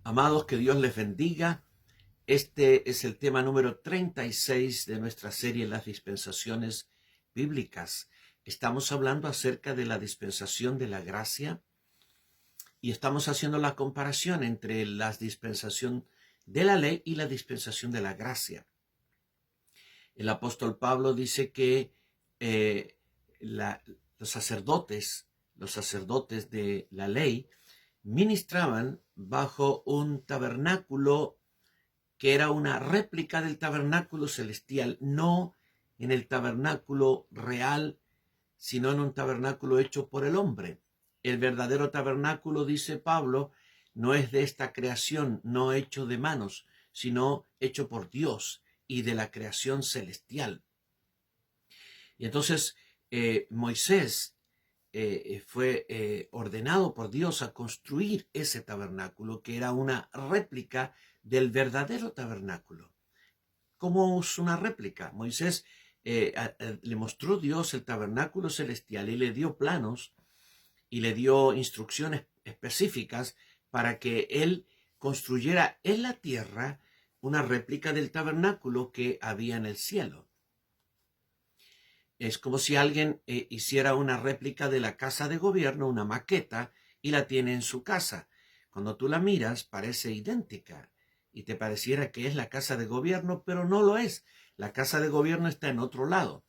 Amados, que Dios les bendiga. Este es el tema número 36 de nuestra serie Las dispensaciones bíblicas. Estamos hablando acerca de la dispensación de la gracia y estamos haciendo la comparación entre la dispensación de la ley y la dispensación de la gracia. El apóstol Pablo dice que los sacerdotes de la ley ministraban bajo un tabernáculo que era una réplica del tabernáculo celestial, no en el tabernáculo real, sino en un tabernáculo hecho por el hombre. El verdadero tabernáculo, dice Pablo, no es de esta creación, no hecho de manos, sino hecho por Dios y de la creación celestial. Y entonces Moisés fue ordenado por Dios a construir ese tabernáculo, que era una réplica del verdadero tabernáculo. ¿Cómo es una réplica? Moisés le mostró Dios el tabernáculo celestial y le dio planos y le dio instrucciones específicas para que él construyera en la tierra una réplica del tabernáculo que había en el cielo. Es como si alguien hiciera una réplica de la casa de gobierno, una maqueta, y la tiene en su casa. Cuando tú la miras, parece idéntica y te pareciera que es la casa de gobierno, pero no lo es. La casa de gobierno está en otro lado.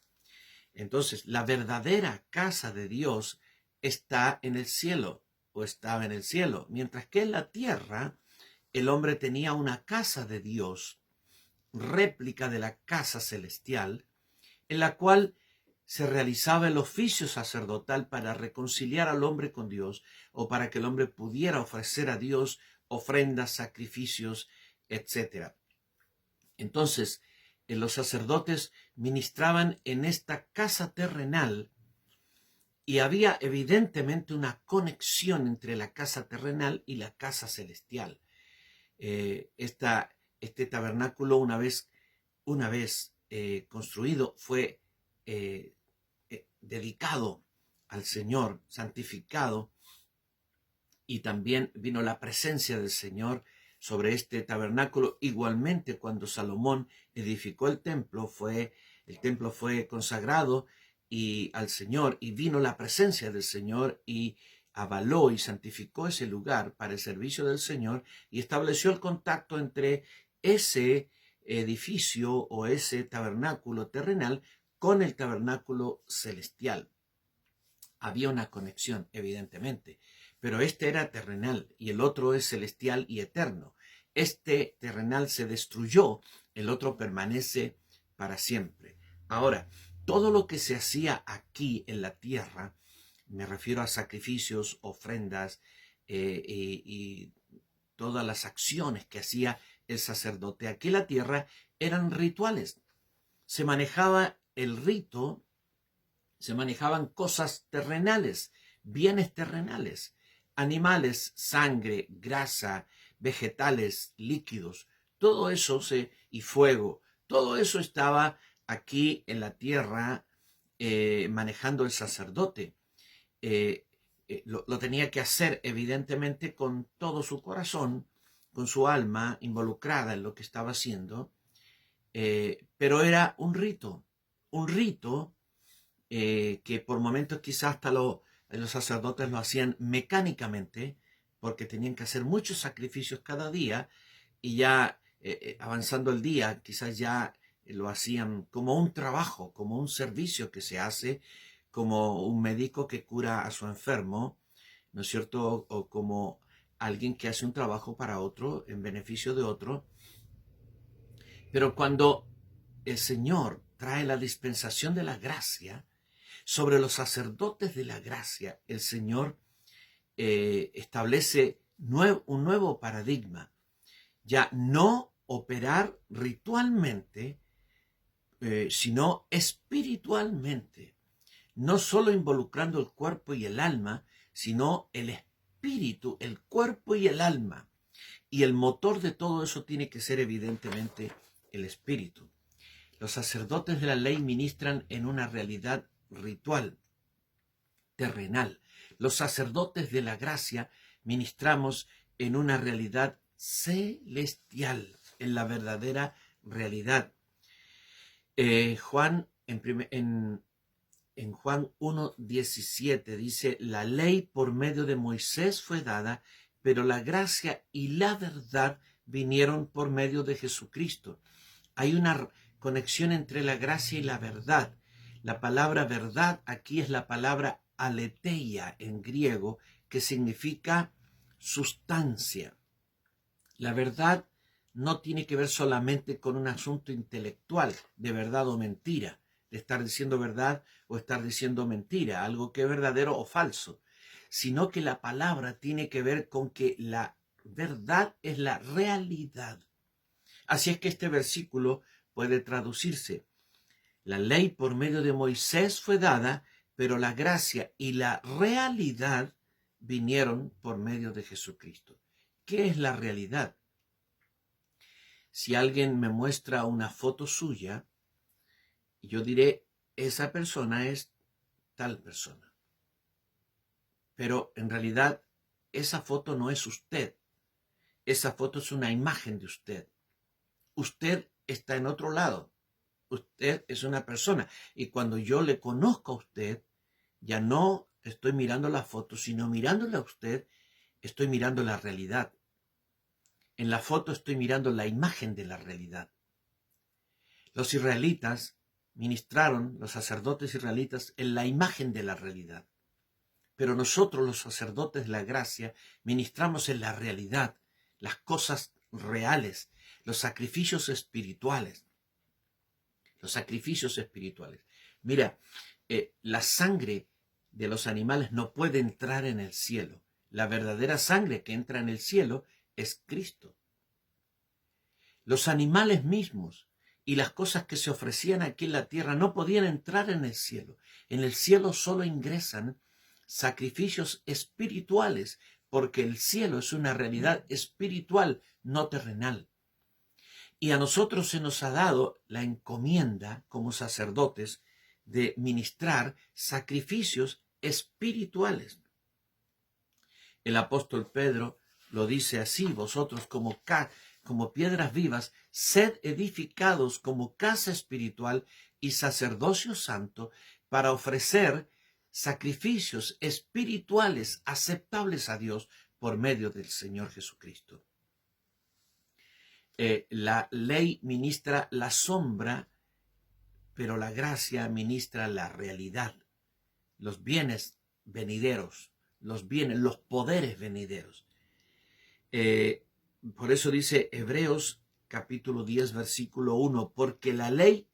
Entonces, la verdadera casa de Dios está en el cielo, o estaba en el cielo, mientras que en la tierra el hombre tenía una casa de Dios, réplica de la casa celestial, en la cual se realizaba el oficio sacerdotal para reconciliar al hombre con Dios, o para que el hombre pudiera ofrecer a Dios ofrendas, sacrificios, etc. Entonces, los sacerdotes ministraban en esta casa terrenal y había evidentemente una conexión entre la casa terrenal y la casa celestial. Este tabernáculo, una vez construido, fue dedicado al Señor, santificado, y también vino la presencia del Señor sobre este tabernáculo. Igualmente, cuando Salomón edificó el templo fue consagrado al Señor, y vino la presencia del Señor y avaló y santificó ese lugar para el servicio del Señor y estableció el contacto entre ese edificio o ese tabernáculo terrenal con el tabernáculo celestial. Había una conexión, evidentemente, pero este era terrenal y el otro es celestial y eterno. Este terrenal se destruyó, el otro permanece para siempre. Ahora, todo lo que se hacía aquí en la tierra, me refiero a sacrificios, ofrendas y todas las acciones que hacía el sacerdote aquí en la tierra, eran rituales. Se manejaba el rito, se manejaban cosas terrenales, bienes terrenales, animales, sangre, grasa, vegetales, líquidos, todo eso y fuego, todo eso estaba aquí en la tierra manejando el sacerdote. Lo tenía que hacer evidentemente con todo su corazón, con su alma involucrada en lo que estaba haciendo, pero era un rito que por momentos quizás hasta los sacerdotes lo hacían mecánicamente, porque tenían que hacer muchos sacrificios cada día, y ya avanzando el día, quizás ya lo hacían como un trabajo, como un servicio que se hace, como un médico que cura a su enfermo, ¿no es cierto? O como alguien que hace un trabajo para otro, en beneficio de otro. Pero cuando el Señor trae la dispensación de la gracia, sobre los sacerdotes de la gracia, el Señor establece un nuevo paradigma. Ya no operar ritualmente, sino espiritualmente. No solo involucrando el cuerpo y el alma, sino el espíritu, el cuerpo y el alma. Y el motor de todo eso tiene que ser evidentemente el espíritu. Los sacerdotes de la ley ministran en una realidad ritual, terrenal. Los sacerdotes de la gracia ministramos en una realidad celestial, en la verdadera realidad. Juan, en Juan 1:17 dice, la ley por medio de Moisés fue dada, pero la gracia y la verdad vinieron por medio de Jesucristo. Hay una conexión entre la gracia y la verdad. La palabra verdad aquí es la palabra aletheia en griego, que significa sustancia. La verdad no tiene que ver solamente con un asunto intelectual, de verdad o mentira, de estar diciendo verdad o estar diciendo mentira, algo que es verdadero o falso, sino que la palabra tiene que ver con que la verdad es la realidad. Así es que este versículo puede traducirse: la ley por medio de Moisés fue dada, pero la gracia y la realidad vinieron por medio de Jesucristo. ¿Qué es la realidad? Si alguien me muestra una foto suya, yo diré, esa persona es tal persona. Pero en realidad, esa foto no es usted. Esa foto es una imagen de usted. Usted está en otro lado. Usted es una persona. Y cuando yo le conozco a usted, ya no estoy mirando la foto, sino mirándole a usted, estoy mirando la realidad. En la foto estoy mirando la imagen de la realidad. Los israelitas ministraron, los sacerdotes israelitas, en la imagen de la realidad. Pero nosotros, los sacerdotes de la gracia, ministramos en la realidad, las cosas reales, los sacrificios espirituales. Los sacrificios espirituales. Mira, la sangre de los animales no puede entrar en el cielo. La verdadera sangre que entra en el cielo es Cristo. Los animales mismos y las cosas que se ofrecían aquí en la tierra no podían entrar en el cielo. En el cielo solo ingresan sacrificios espirituales, porque el cielo es una realidad espiritual, no terrenal. Y a nosotros se nos ha dado la encomienda como sacerdotes de ministrar sacrificios espirituales. El apóstol Pedro lo dice así: vosotros como piedras vivas, sed edificados como casa espiritual y sacerdocio santo para ofrecer sacrificios espirituales aceptables a Dios por medio del Señor Jesucristo. La ley ministra la sombra, pero la gracia ministra la realidad, los bienes venideros, los poderes venideros. Por eso dice Hebreos capítulo 10, versículo 1, porque la ley,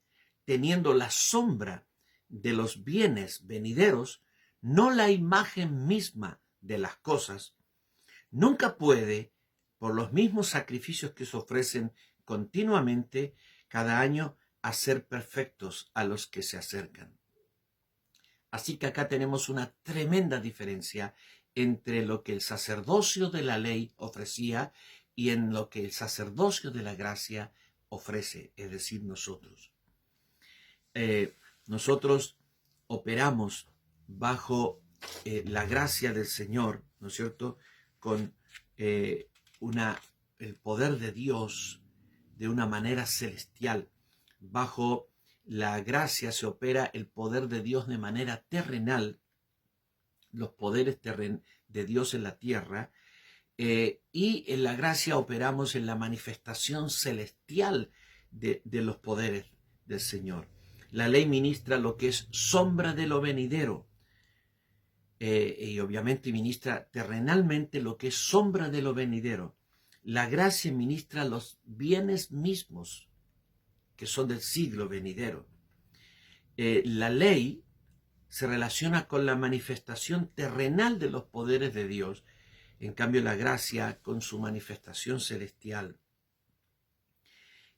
teniendo la sombra de los bienes venideros, no la imagen misma de las cosas, nunca puede, por los mismos sacrificios que se ofrecen continuamente cada año, hacer perfectos a los que se acercan. Así que acá tenemos una tremenda diferencia entre lo que el sacerdocio de la ley ofrecía y en lo que el sacerdocio de la gracia ofrece, es decir, nosotros. Nosotros operamos bajo la gracia del Señor, ¿no es cierto?, con el poder de Dios de una manera celestial. Bajo la gracia se opera el poder de Dios de manera terrenal, los poderes de Dios en la tierra, y en la gracia operamos en la manifestación celestial de los poderes del Señor. La ley ministra lo que es sombra de lo venidero, y obviamente ministra terrenalmente lo que es sombra de lo venidero. La gracia ministra los bienes mismos que son del siglo venidero. La ley se relaciona con la manifestación terrenal de los poderes de Dios, en cambio la gracia con su manifestación celestial.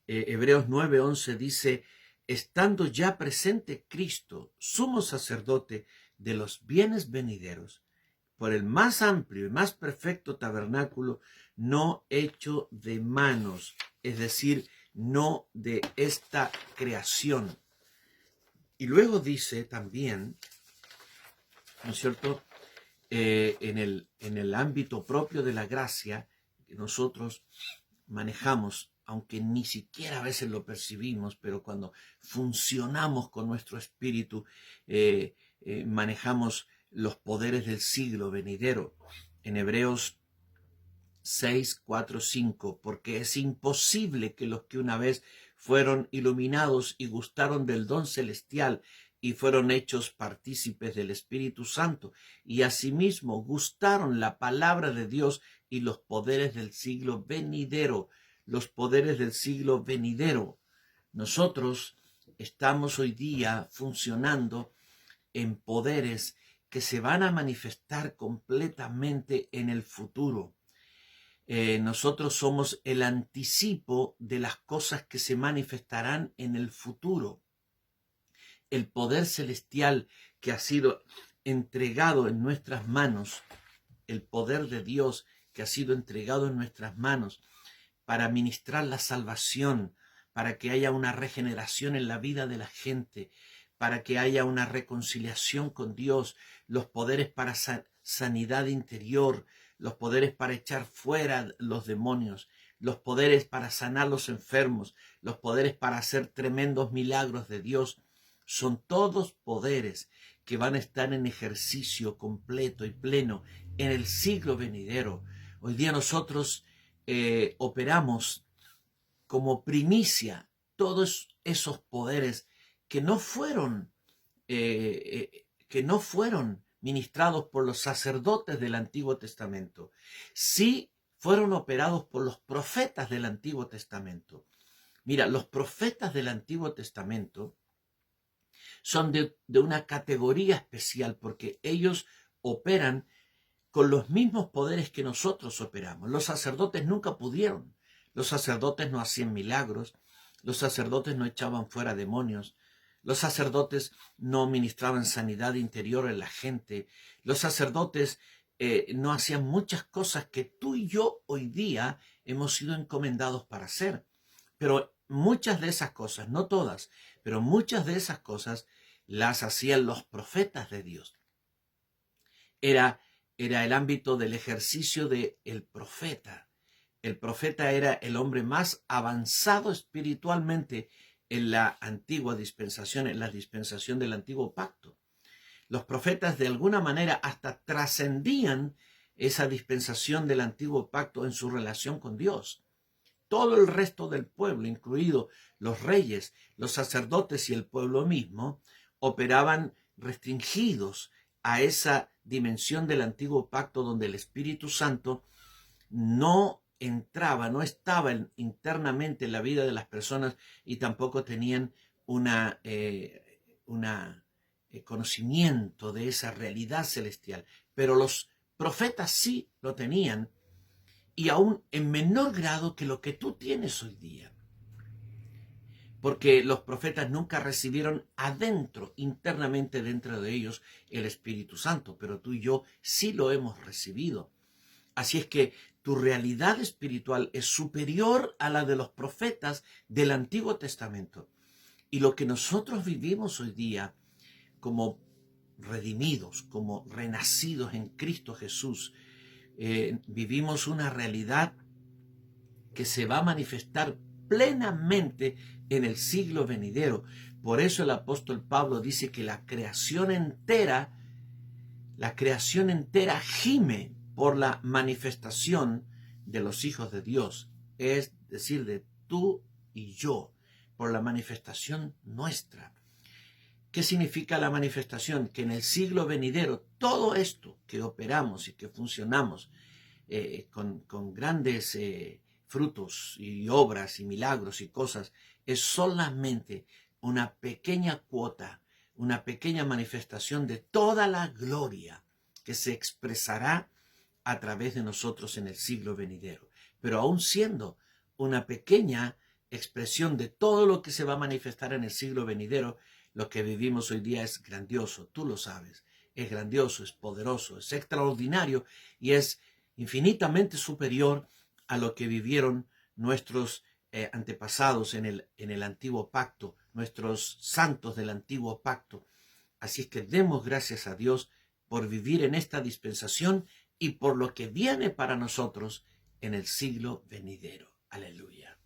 Hebreos 9:11 dice: estando ya presente Cristo, sumo sacerdote de los bienes venideros, por el más amplio y más perfecto tabernáculo, no hecho de manos, es decir, no de esta creación. Y luego dice también, ¿no es cierto?, en el ámbito propio de la gracia, nosotros manejamos, aunque ni siquiera a veces lo percibimos, pero cuando funcionamos con nuestro espíritu, manejamos los poderes del siglo venidero. En Hebreos 6, 4, 5, porque es imposible que los que una vez fueron iluminados y gustaron del don celestial y fueron hechos partícipes del Espíritu Santo, y asimismo gustaron la palabra de Dios y los poderes del siglo venidero, los poderes del siglo venidero. Nosotros estamos hoy día funcionando en poderes que se van a manifestar completamente en el futuro. Nosotros somos el anticipo de las cosas que se manifestarán en el futuro. El poder celestial que ha sido entregado en nuestras manos, el poder de Dios que ha sido entregado en nuestras manos para ministrar la salvación, para que haya una regeneración en la vida de la gente, para que haya una reconciliación con Dios, los poderes para sanidad interior, los poderes para echar fuera los demonios, los poderes para sanar los enfermos, los poderes para hacer tremendos milagros de Dios. Son todos poderes que van a estar en ejercicio completo y pleno en el siglo venidero. Hoy día nosotros operamos como primicia todos esos poderes que no fueron ministrados por los sacerdotes del Antiguo Testamento. Sí fueron operados por los profetas del Antiguo Testamento. Mira, los profetas del Antiguo Testamento son de una categoría especial porque ellos operan con los mismos poderes que nosotros operamos. Los sacerdotes nunca pudieron. Los sacerdotes no hacían milagros. Los sacerdotes no echaban fuera demonios. Los sacerdotes no ministraban sanidad interior en la gente. Los sacerdotes no hacían muchas cosas que tú y yo hoy día hemos sido encomendados para hacer. Pero muchas de esas cosas, no todas, pero muchas de esas cosas las hacían los profetas de Dios. Era el ámbito del ejercicio del profeta. El profeta era el hombre más avanzado espiritualmente en la antigua dispensación, en la dispensación del antiguo pacto. Los profetas de alguna manera hasta trascendían esa dispensación del antiguo pacto en su relación con Dios. Todo el resto del pueblo, incluido los reyes, los sacerdotes y el pueblo mismo, operaban restringidos a esa dimensión del antiguo pacto donde el Espíritu Santo no entraba, no estaba internamente en la vida de las personas y tampoco tenían conocimiento de esa realidad celestial. Pero los profetas sí lo tenían, y aún en menor grado que lo que tú tienes hoy día. Porque los profetas nunca recibieron adentro, internamente dentro de ellos, el Espíritu Santo, pero tú y yo sí lo hemos recibido. Así es que tu realidad espiritual es superior a la de los profetas del Antiguo Testamento. Y lo que nosotros vivimos hoy día como redimidos, como renacidos en Cristo Jesús, vivimos una realidad que se va a manifestar plenamente en el siglo venidero. Por eso el apóstol Pablo dice que la creación entera gime por la manifestación de los hijos de Dios, es decir, de tú y yo, por la manifestación nuestra. ¿Qué significa la manifestación? Que en el siglo venidero todo esto que operamos y que funcionamos con grandes frutos y obras y milagros y cosas, es solamente una pequeña cuota, una pequeña manifestación de toda la gloria que se expresará a través de nosotros en el siglo venidero. Pero aún siendo una pequeña expresión de todo lo que se va a manifestar en el siglo venidero, lo que vivimos hoy día es grandioso, tú lo sabes, es grandioso, es poderoso, es extraordinario y es infinitamente superior a lo que vivieron nuestros antepasados en el antiguo pacto, nuestros santos del antiguo pacto. Así es que demos gracias a Dios por vivir en esta dispensación y por lo que viene para nosotros en el siglo venidero. Aleluya.